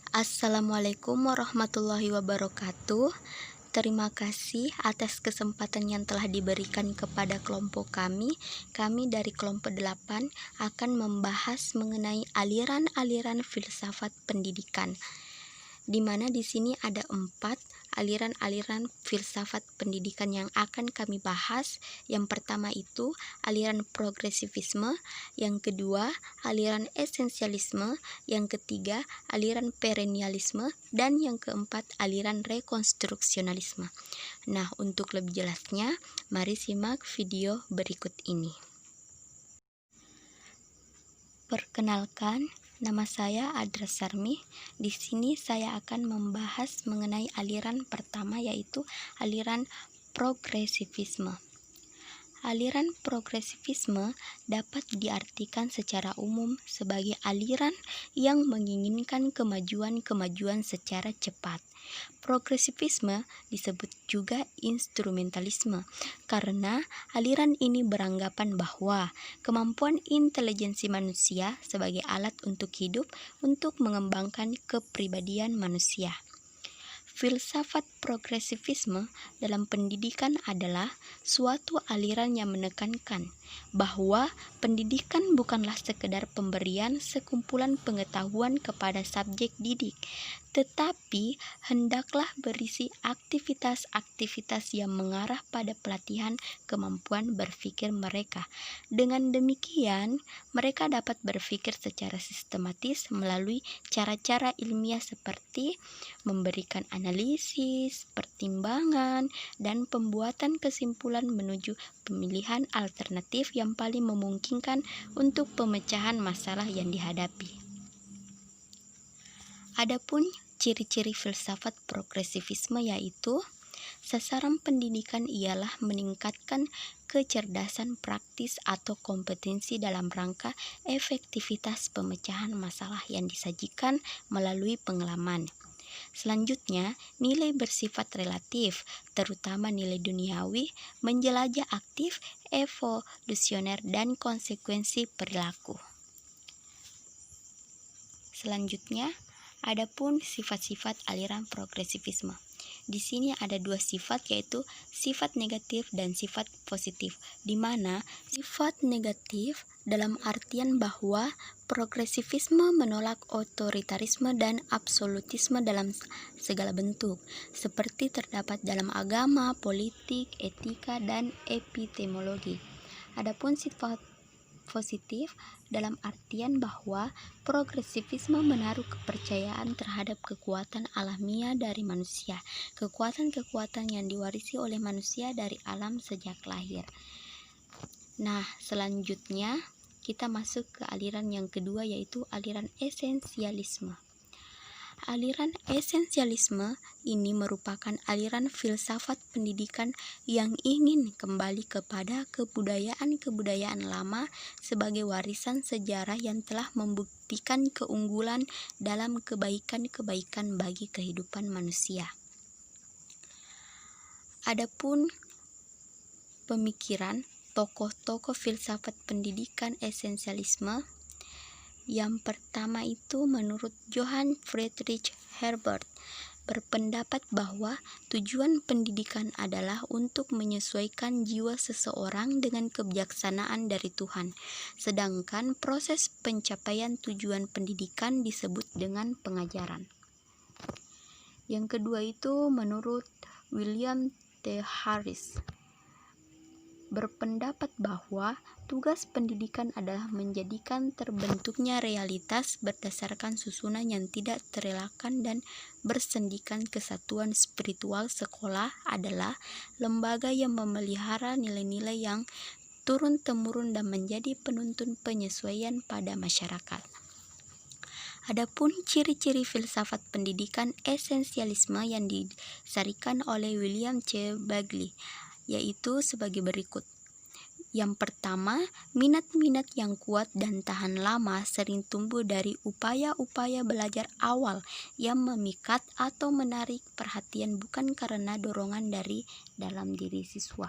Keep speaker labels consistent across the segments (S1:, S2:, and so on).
S1: Assalamualaikum warahmatullahi wabarakatuh. Terima kasih atas kesempatan yang telah diberikan kepada kelompok kami. Kami dari kelompok 8 akan membahas mengenai aliran-aliran filsafat pendidikan, di mana di sini ada 4 aliran-aliran filsafat pendidikan yang akan kami bahas. Yang pertama itu aliran progresivisme, yang kedua aliran esensialisme, yang ketiga aliran perennialisme, dan yang keempat aliran rekonstruksionalisme. Nah, untuk lebih jelasnya, mari simak video berikut ini. Perkenalkan, nama saya Adra Sarmi. Di sini saya akan membahas mengenai aliran pertama, yaitu aliran progresivisme. Aliran progresivisme dapat diartikan secara umum sebagai aliran yang menginginkan kemajuan secara cepat. Progresivisme disebut juga instrumentalisme karena aliran ini beranggapan bahwa kemampuan intelijensi manusia sebagai alat untuk hidup untuk mengembangkan kepribadian manusia. Filsafat progresivisme dalam pendidikan adalah suatu aliran yang menekankan bahwa pendidikan bukanlah sekedar pemberian sekumpulan pengetahuan kepada subjek didik, tetapi hendaklah berisi aktivitas-aktivitas yang mengarah pada pelatihan kemampuan berpikir mereka. Dengan demikian, mereka dapat berpikir secara sistematis melalui cara-cara ilmiah seperti memberikan analisis, pertimbangan, dan pembuatan kesimpulan menuju pemilihan alternatif yang paling memungkinkan untuk pemecahan masalah yang dihadapi. Adapun ciri-ciri filsafat progresivisme yaitu sasaran pendidikan ialah meningkatkan kecerdasan praktis atau kompetensi dalam rangka efektivitas pemecahan masalah yang disajikan melalui pengalaman. Selanjutnya, nilai bersifat relatif, terutama nilai duniawi, menjelajah aktif, evolusioner, dan konsekuensi perilaku. Selanjutnya, adapun sifat-sifat aliran progresivisme. Di sini ada 2 sifat, yaitu sifat negatif dan sifat positif, di mana sifat negatif dalam artian bahwa progresivisme menolak otoritarisme dan absolutisme dalam segala bentuk, seperti terdapat dalam agama, politik, etika, dan epistemologi. Adapun sifat positif dalam artian bahwa progresivisme menaruh kepercayaan terhadap kekuatan alamiah dari manusia, kekuatan-kekuatan yang diwarisi oleh manusia dari alam sejak lahir. Nah, selanjutnya kita masuk ke aliran yang kedua, yaitu aliran esensialisme. Aliran esensialisme ini merupakan aliran filsafat pendidikan yang ingin kembali kepada kebudayaan-kebudayaan lama sebagai warisan sejarah yang telah membuktikan keunggulan dalam kebaikan-kebaikan bagi kehidupan manusia. Adapun pemikiran tokoh-tokoh filsafat pendidikan esensialisme, yang pertama itu menurut Johann Friedrich Herbert berpendapat bahwa tujuan pendidikan adalah untuk menyesuaikan jiwa seseorang dengan kebijaksanaan dari Tuhan, sedangkan proses pencapaian tujuan pendidikan disebut dengan pengajaran. Yang kedua itu menurut William T. Harris berpendapat bahwa tugas pendidikan adalah menjadikan terbentuknya realitas berdasarkan susunan yang tidak terelakkan dan bersendikan kesatuan spiritual. Sekolah adalah lembaga yang memelihara nilai-nilai yang turun-temurun dan menjadi penuntun penyesuaian pada masyarakat. Adapun ciri-ciri filsafat pendidikan esensialisme yang disarikan oleh William C. Bagley yaitu sebagai berikut. Yang pertama, minat-minat yang kuat dan tahan lama sering tumbuh dari upaya-upaya belajar awal yang memikat atau menarik perhatian bukan karena dorongan dari dalam diri siswa.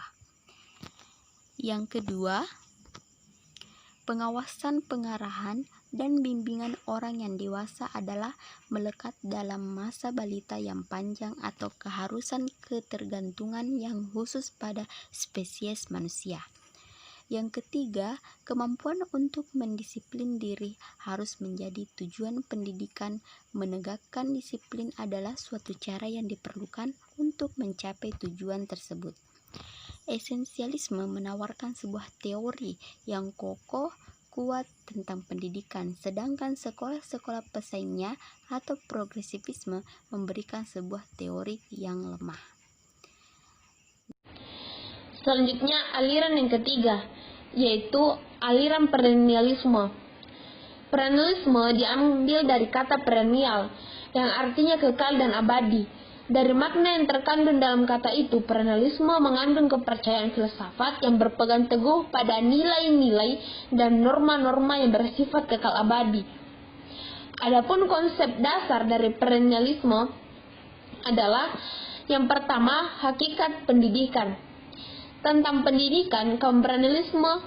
S1: Yang kedua, pengawasan, pengarahan, dan bimbingan orang yang dewasa adalah melekat dalam masa balita yang panjang atau keharusan ketergantungan yang khusus pada spesies manusia. Yang ketiga, kemampuan untuk mendisiplin diri harus menjadi tujuan pendidikan. Menegakkan disiplin adalah suatu cara yang diperlukan untuk mencapai tujuan tersebut. Esensialisme menawarkan sebuah teori yang kokoh, kuat tentang pendidikan, sedangkan sekolah-sekolah pesaingnya atau progresivisme memberikan sebuah teori yang lemah.
S2: Selanjutnya, aliran yang ketiga, yaitu aliran perennialisme. Perennialisme diambil dari kata perennial, yang artinya kekal dan abadi. Dari makna yang terkandung dalam kata itu, perennialisme mengandung kepercayaan filsafat yang berpegang teguh pada nilai-nilai dan norma-norma yang bersifat kekal abadi. Adapun konsep dasar dari perennialisme adalah yang pertama, hakikat pendidikan. Tentang pendidikan, kaum perennialisme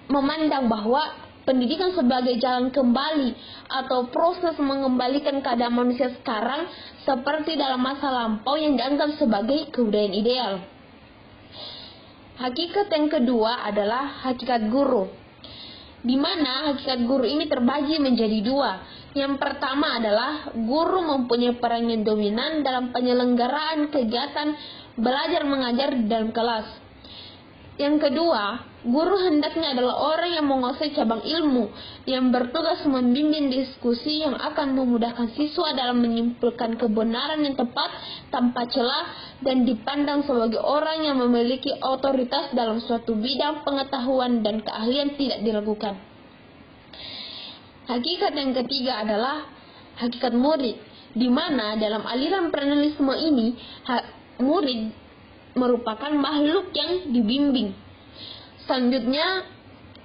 S2: memandang bahwa pendidikan sebagai jalan kembali atau proses mengembalikan keadaan manusia sekarang seperti dalam masa lampau yang dianggap sebagai kebudayaan ideal. Hakikat yang kedua adalah hakikat guru, di mana hakikat guru ini terbagi menjadi dua. Yang pertama adalah guru mempunyai peran yang dominan dalam penyelenggaraan kegiatan belajar mengajar di dalam kelas. Yang kedua, guru hendaknya adalah orang yang menguasai cabang ilmu, yang bertugas membimbing diskusi yang akan memudahkan siswa dalam menyimpulkan kebenaran yang tepat tanpa celah dan dipandang sebagai orang yang memiliki otoritas dalam suatu bidang pengetahuan dan keahlian tidak diragukan. Hakikat yang ketiga adalah hakikat murid, di mana dalam aliran perennialisme ini murid merupakan makhluk yang dibimbing. Selanjutnya,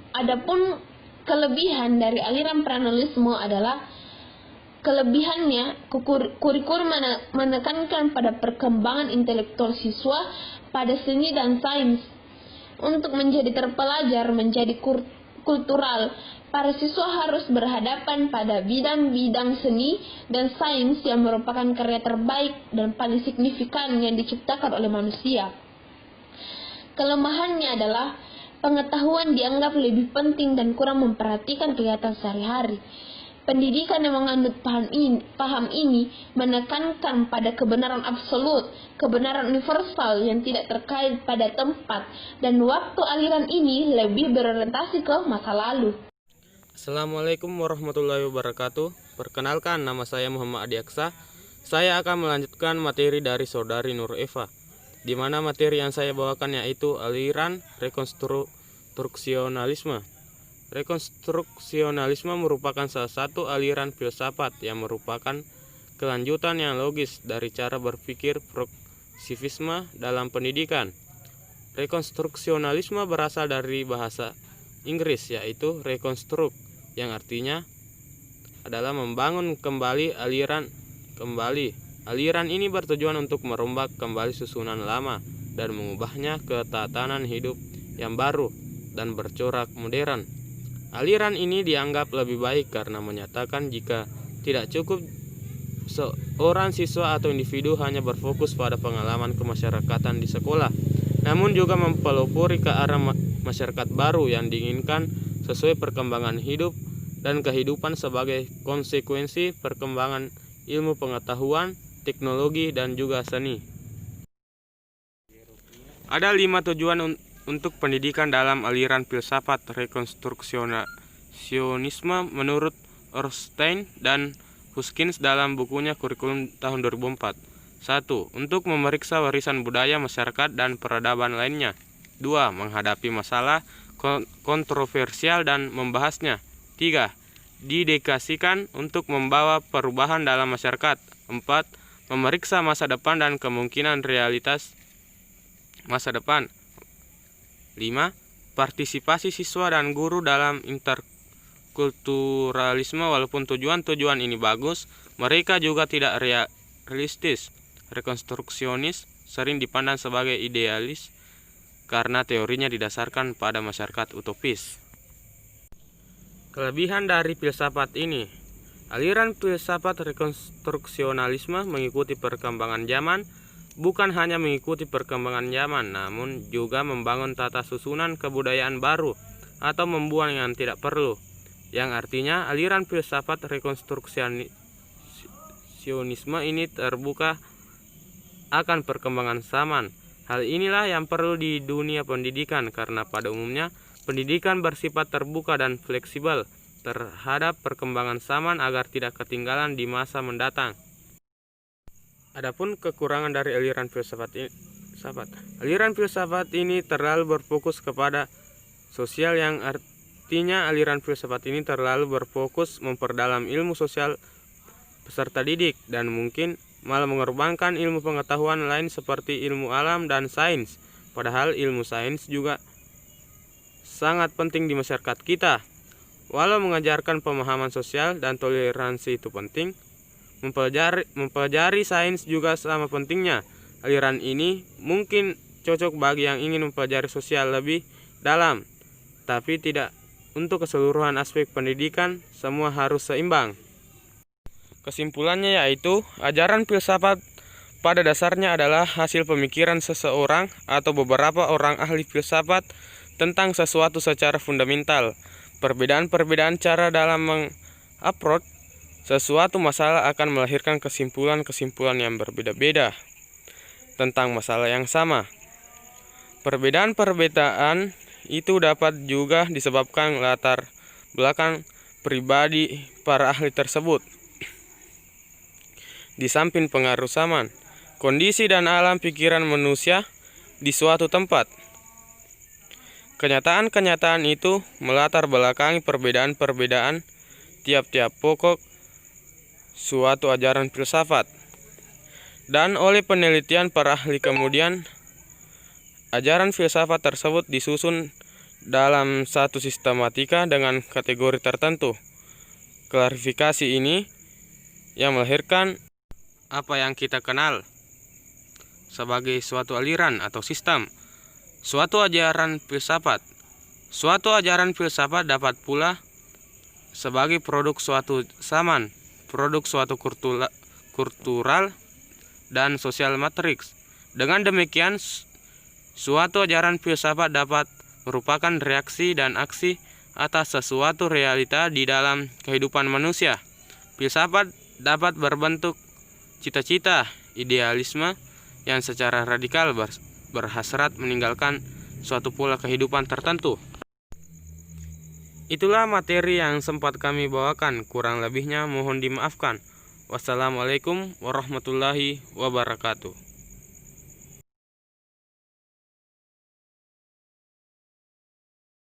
S2: adapun kelebihan dari aliran perennialisme adalah kelebihannya kurikulum menekankan pada perkembangan intelektual siswa pada seni dan sains. Untuk menjadi terpelajar, menjadi kultural, para siswa harus berhadapan pada bidang-bidang seni dan sains yang merupakan karya terbaik dan paling signifikan yang diciptakan oleh manusia. Kelemahannya adalah pengetahuan dianggap lebih penting dan kurang memperhatikan kegiatan sehari-hari. Pendidikan yang menganut paham ini menekankan pada kebenaran absolut, kebenaran universal yang tidak terkait pada tempat, dan waktu. Aliran ini lebih berorientasi ke masa lalu.
S3: Assalamualaikum warahmatullahi wabarakatuh. Perkenalkan, nama saya Muhammad Adi Aksa. Saya akan melanjutkan materi dari saudari Nur Eva, di mana materi yang saya bawakan yaitu aliran rekonstruksionalisme. Rekonstruksionalisme merupakan salah satu aliran filsafat yang merupakan kelanjutan yang logis dari cara berpikir progresivisme dalam pendidikan. Rekonstruksionalisme berasal dari bahasa Inggris yaitu reconstruct, yang artinya adalah membangun kembali aliran kembali. Aliran ini bertujuan untuk merombak kembali susunan lama dan mengubahnya ke tatanan hidup yang baru dan bercorak modern. Aliran ini dianggap lebih baik karena menyatakan jika tidak cukup seorang siswa atau individu hanya berfokus pada pengalaman kemasyarakatan di sekolah, namun juga mempelopori ke arah masyarakat baru yang diinginkan sesuai perkembangan hidup dan kehidupan sebagai konsekuensi perkembangan ilmu pengetahuan, teknologi, dan juga seni. Ada 5 tujuan untuk pendidikan dalam aliran filsafat rekonstruksionisme menurut Ornstein dan Huskins dalam bukunya Kurikulum tahun 2004. 1. Untuk memeriksa warisan budaya masyarakat dan peradaban lainnya. 2. Menghadapi masalah kontroversial dan membahasnya. 3. Didedikasikan untuk membawa perubahan dalam masyarakat. 4. Memeriksa masa depan dan kemungkinan realitas masa depan. 5. Partisipasi siswa dan guru dalam interkulturalisme. Walaupun tujuan-tujuan ini bagus, mereka juga tidak realistis. Rekonstruksionis sering dipandang sebagai idealis karena teorinya didasarkan pada masyarakat utopis. Kelebihan dari filsafat ini, aliran filsafat rekonstruksionalisme mengikuti perkembangan zaman, bukan hanya mengikuti perkembangan zaman, namun juga membangun tata susunan kebudayaan baru atau membuang yang tidak perlu, yang artinya aliran filsafat rekonstruksionisme ini terbuka akan perkembangan zaman. Hal inilah yang perlu di dunia pendidikan, karena pada umumnya pendidikan bersifat terbuka dan fleksibel terhadap perkembangan zaman agar tidak ketinggalan di masa mendatang. Adapun kekurangan dari aliran filsafat ini terlalu berfokus kepada sosial, yang artinya aliran filsafat ini terlalu berfokus memperdalam ilmu sosial peserta didik dan mungkin malah mengorbankan ilmu pengetahuan lain seperti ilmu alam dan sains. Padahal ilmu sains juga sangat penting di masyarakat kita. Walau mengajarkan pemahaman sosial dan toleransi itu penting, mempelajari sains juga sama pentingnya. Aliran ini mungkin cocok bagi yang ingin mempelajari sosial lebih dalam, tapi tidak untuk keseluruhan aspek pendidikan. Semua harus seimbang. Kesimpulannya yaitu, ajaran filsafat pada dasarnya adalah hasil pemikiran seseorang atau beberapa orang ahli filsafat tentang sesuatu secara fundamental. Perbedaan-perbedaan cara dalam mengapproach sesuatu masalah akan melahirkan kesimpulan-kesimpulan yang berbeda-beda tentang masalah yang sama. Perbedaan-perbedaan itu dapat juga disebabkan latar belakang pribadi para ahli tersebut. Di samping pengaruh zaman, kondisi dan alam pikiran manusia di suatu tempat. Kenyataan-kenyataan itu melatar belakangi perbedaan-perbedaan tiap-tiap pokok suatu ajaran filsafat. Dan oleh penelitian para ahli kemudian, ajaran filsafat tersebut disusun dalam satu sistematika dengan kategori tertentu. Klarifikasi ini yang melahirkan apa yang kita kenal sebagai suatu aliran atau sistem. Suatu ajaran filsafat dapat pula sebagai produk suatu zaman, produk suatu kultural dan sosial matriks. Dengan demikian, suatu ajaran filsafat dapat merupakan reaksi dan aksi atas sesuatu realita di dalam kehidupan manusia. Filsafat dapat berbentuk cita-cita, idealisme yang secara radikal berhasrat meninggalkan suatu pola kehidupan tertentu. Itulah materi yang sempat kami bawakan, kurang lebihnya mohon dimaafkan. Wassalamualaikum warahmatullahi wabarakatuh.